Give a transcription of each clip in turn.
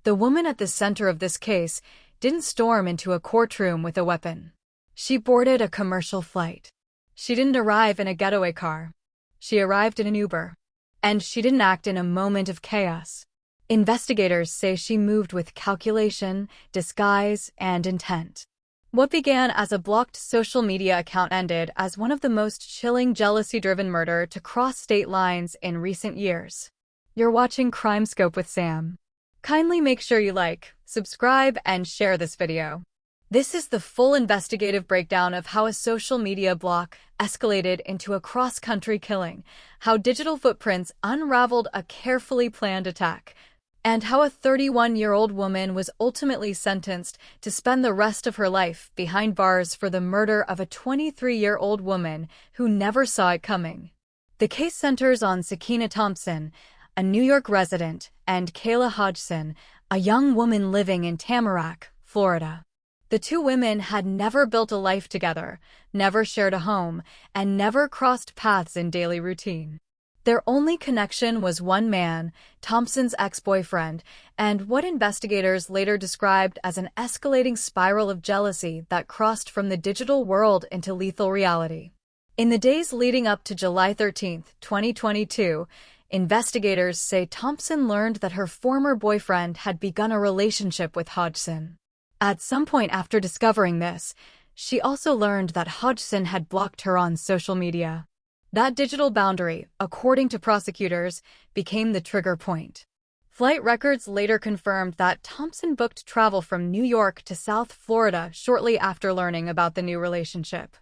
The woman at the center of this case didn't storm into a courtroom with a weapon. She boarded a commercial flight. She didn't arrive in a getaway car. She arrived in an Uber. And she didn't act in a moment of chaos. Investigators say she moved with calculation, disguise, and intent. What began as a blocked social media account ended as one of the most chilling jealousy-driven murder to cross state lines in recent years. You're watching Crime Scope with Sam. Kindly make sure you like, subscribe, and share this video. This is the full investigative breakdown of how a social media block escalated into a cross-country killing, how digital footprints unraveled a carefully planned attack, and how a 31-year-old woman was ultimately sentenced to spend the rest of her life behind bars for the murder of a 23-year-old woman who never saw it coming. The case centers on Sakiyna Thompson, a New York resident, and Kayla Hodgson, a young woman living in Tamarack, Florida. The two women had never built a life together, never shared a home, and never crossed paths in daily routine. Their only connection was one man, Thompson's ex-boyfriend, and what investigators later described as an escalating spiral of jealousy that crossed from the digital world into lethal reality. In the days leading up to July 13, 2022, investigators say Thompson learned that her former boyfriend had begun a relationship with Hodgson. At some point after discovering this, she also learned that Hodgson had blocked her on social media. That digital boundary, according to prosecutors, became the trigger point. Flight records later confirmed that Thompson booked travel from New York to South Florida shortly after learning about the new relationship.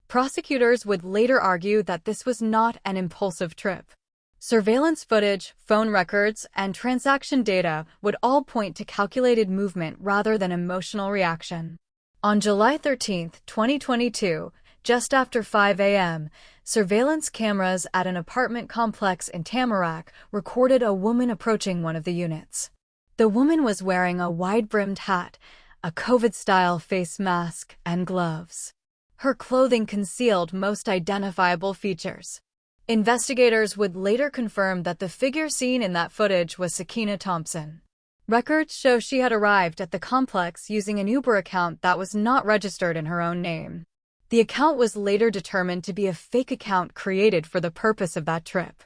Prosecutors would later argue that this was not an impulsive trip. Surveillance footage, phone records, and transaction data would all point to calculated movement rather than emotional reaction. On July 13, 2022, just after 5 a.m., surveillance cameras at an apartment complex in Tamarack recorded a woman approaching one of the units. The woman was wearing a wide-brimmed hat, a COVID-style face mask, and gloves. Her clothing concealed most identifiable features. Investigators would later confirm that the figure seen in that footage was Sakiyna Thompson. Records show she had arrived at the complex using an Uber account that was not registered in her own name. The account was later determined to be a fake account created for the purpose of that trip.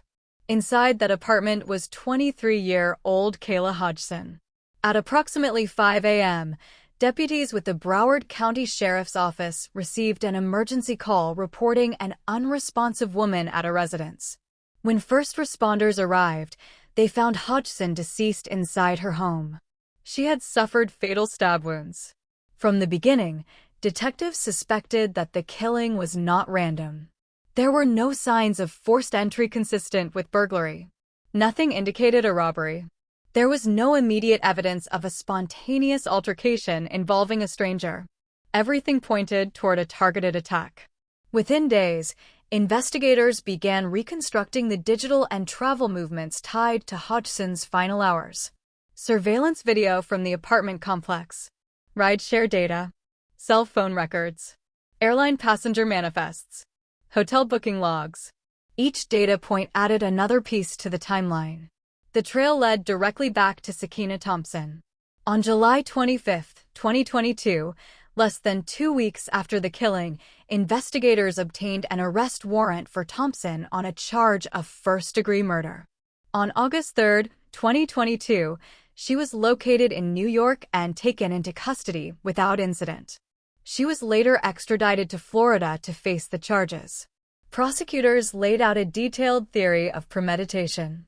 Inside that apartment was 23-year-old Kayla Hodgson. At approximately 5 a.m., deputies with the Broward County Sheriff's Office received an emergency call reporting an unresponsive woman at a residence. When first responders arrived, they found Hodgson deceased inside her home. She had suffered fatal stab wounds. From the beginning, detectives suspected that the killing was not random. There were no signs of forced entry consistent with burglary. Nothing indicated a robbery. There was no immediate evidence of a spontaneous altercation involving a stranger. Everything pointed toward a targeted attack. Within days, investigators began reconstructing the digital and travel movements tied to Hodgson's final hours. Surveillance video from the apartment complex, rideshare data, cell phone records, airline passenger manifests, hotel booking logs. Each data point added another piece to the timeline. The trail led directly back to Sakiyna Thompson. On July 25, 2022, less than 2 weeks after the killing, investigators obtained an arrest warrant for Thompson on a charge of first-degree murder. On August 3, 2022, she was located in New York and taken into custody without incident. She was later extradited to Florida to face the charges. Prosecutors laid out a detailed theory of premeditation.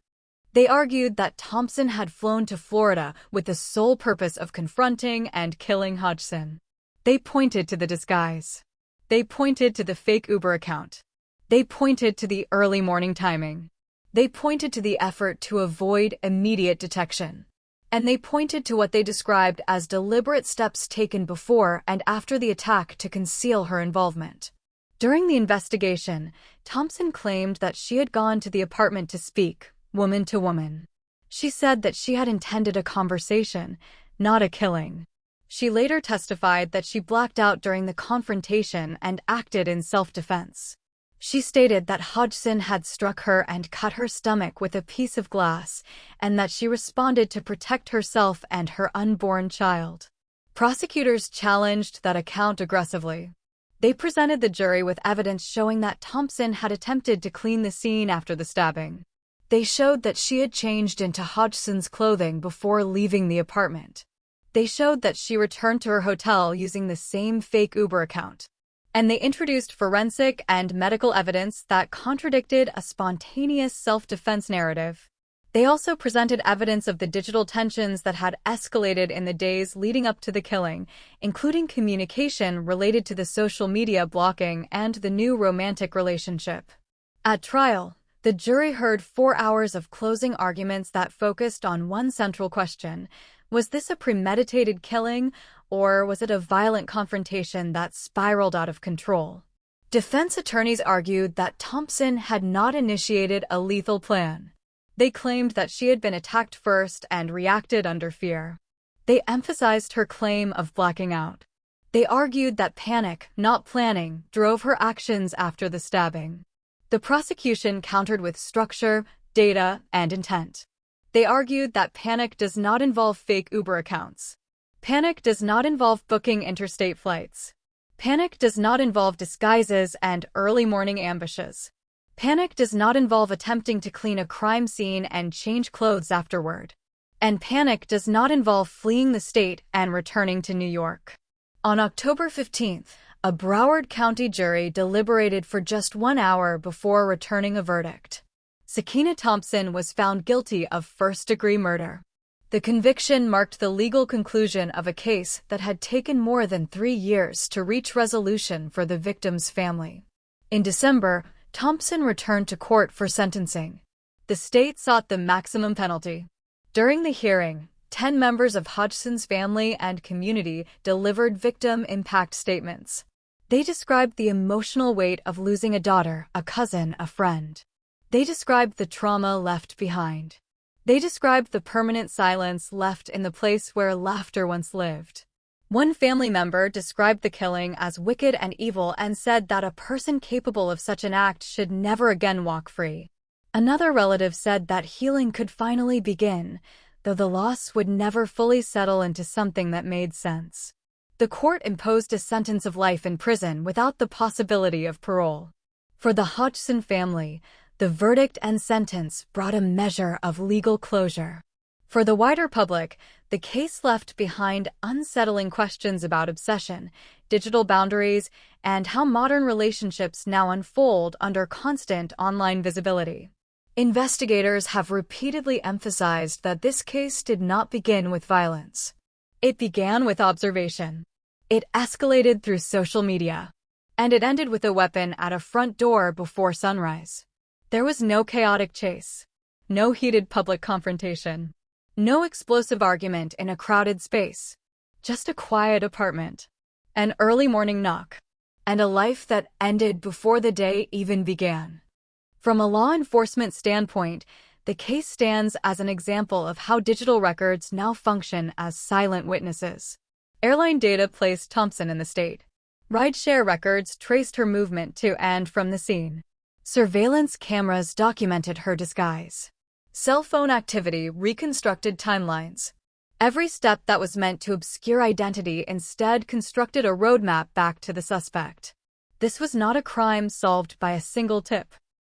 They argued that Thompson had flown to Florida with the sole purpose of confronting and killing Hodgson. They pointed to the disguise. They pointed to the fake Uber account. They pointed to the early morning timing. They pointed to the effort to avoid immediate detection. And they pointed to what they described as deliberate steps taken before and after the attack to conceal her involvement. During the investigation, Thompson claimed that she had gone to the apartment to speak, woman to woman. She said that she had intended a conversation, not a killing. She later testified that she blacked out during the confrontation and acted in self-defense. She stated that Hodgson had struck her and cut her stomach with a piece of glass, and that she responded to protect herself and her unborn child. Prosecutors challenged that account aggressively. They presented the jury with evidence showing that Thompson had attempted to clean the scene after the stabbing. They showed that she had changed into Hodgson's clothing before leaving the apartment. They showed that she returned to her hotel using the same fake Uber account. And they introduced forensic and medical evidence that contradicted a spontaneous self-defense narrative. They also presented evidence of the digital tensions that had escalated in the days leading up to the killing, including communication related to the social media blocking and the new romantic relationship. At trial, the jury heard 4 hours of closing arguments that focused on one central question: was this a premeditated killing, or was it a violent confrontation that spiraled out of control? Defense attorneys argued that Thompson had not initiated a lethal plan. They claimed that she had been attacked first and reacted under fear. They emphasized her claim of blacking out. They argued that panic, not planning, drove her actions after the stabbing. The prosecution countered with structure, data, and intent. They argued that panic does not involve fake Uber accounts. Panic does not involve booking interstate flights. Panic does not involve disguises and early morning ambushes. Panic does not involve attempting to clean a crime scene and change clothes afterward. And panic does not involve fleeing the state and returning to New York. On October 15th, a Broward County jury deliberated for just 1 hour before returning a verdict. Sakiyna Thompson was found guilty of first-degree murder. The conviction marked the legal conclusion of a case that had taken more than 3 years to reach resolution for the victim's family. In December, Thompson returned to court for sentencing. The state sought the maximum penalty. During the hearing, 10 members of Hodgson's family and community delivered victim impact statements. They described the emotional weight of losing a daughter, a cousin, a friend. They described the trauma left behind. They described the permanent silence left in the place where laughter once lived. One family member described the killing as wicked and evil and said that a person capable of such an act should never again walk free. Another relative said that healing could finally begin, though the loss would never fully settle into something that made sense. The court imposed a sentence of life in prison without the possibility of parole. For the Hodgson family, the verdict and sentence brought a measure of legal closure. For the wider public, the case left behind unsettling questions about obsession, digital boundaries, and how modern relationships now unfold under constant online visibility. Investigators have repeatedly emphasized that this case did not begin with violence. It began with observation. It escalated through social media. And it ended with a weapon at a front door before sunrise. There was no chaotic chase. No heated public confrontation. No explosive argument in a crowded space. Just a quiet apartment. An early morning knock. And a life that ended before the day even began. From a law enforcement standpoint, the case stands as an example of how digital records now function as silent witnesses. Airline data placed Thompson in the state. Rideshare records traced her movement to and from the scene. Surveillance cameras documented her disguise. Cell phone activity reconstructed timelines. Every step that was meant to obscure identity instead constructed a roadmap back to the suspect. This was not a crime solved by a single tip.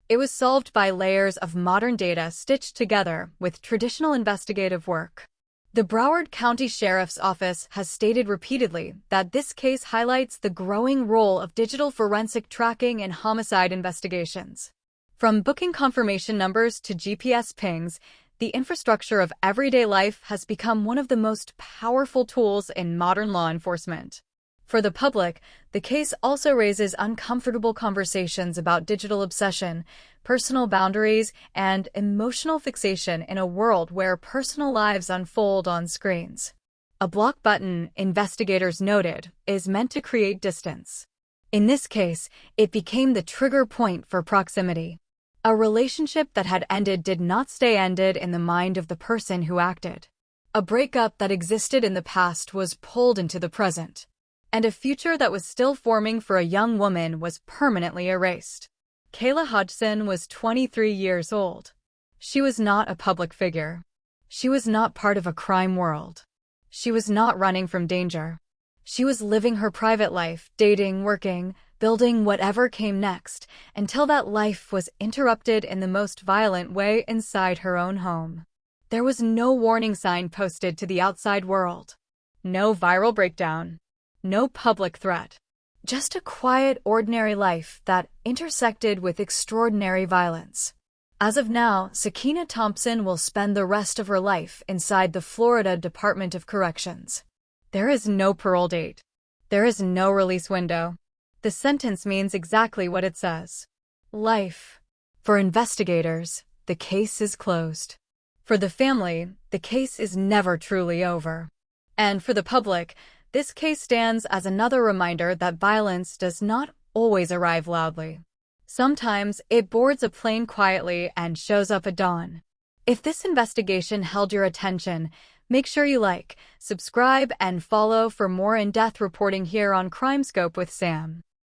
It was solved by layers of modern data stitched together with traditional investigative work. The Broward County Sheriff's Office has stated repeatedly that this case highlights the growing role of digital forensic tracking in homicide investigations. From booking confirmation numbers to GPS pings, the infrastructure of everyday life has become one of the most powerful tools in modern law enforcement. For the public, the case also raises uncomfortable conversations about digital obsession, personal boundaries, and emotional fixation in a world where personal lives unfold on screens. A block button, investigators noted, is meant to create distance. In this case, it became the trigger point for proximity. A relationship that had ended did not stay ended in the mind of the person who acted. A breakup that existed in the past was pulled into the present. And a future that was still forming for a young woman was permanently erased. Kayla Hodgson was 23 years old. She was not a public figure. She was not part of a crime world. She was not running from danger. She was living her private life, dating, working, building whatever came next, until that life was interrupted in the most violent way inside her own home. There was no warning sign posted to the outside world. No viral breakdown. No public threat. Just a quiet, ordinary life that intersected with extraordinary violence. As of now, Sakiyna Thompson will spend the rest of her life inside the Florida Department of Corrections. There is no parole date. There is no release window. The sentence means exactly what it says. Life. For investigators, the case is closed. For the family, the case is never truly over. And for the public, this case stands as another reminder that violence does not always arrive loudly. Sometimes it boards a plane quietly and shows up at dawn. If this investigation held your attention, make sure you like, subscribe, and follow for more in-depth reporting here on CrimeScope with Sam.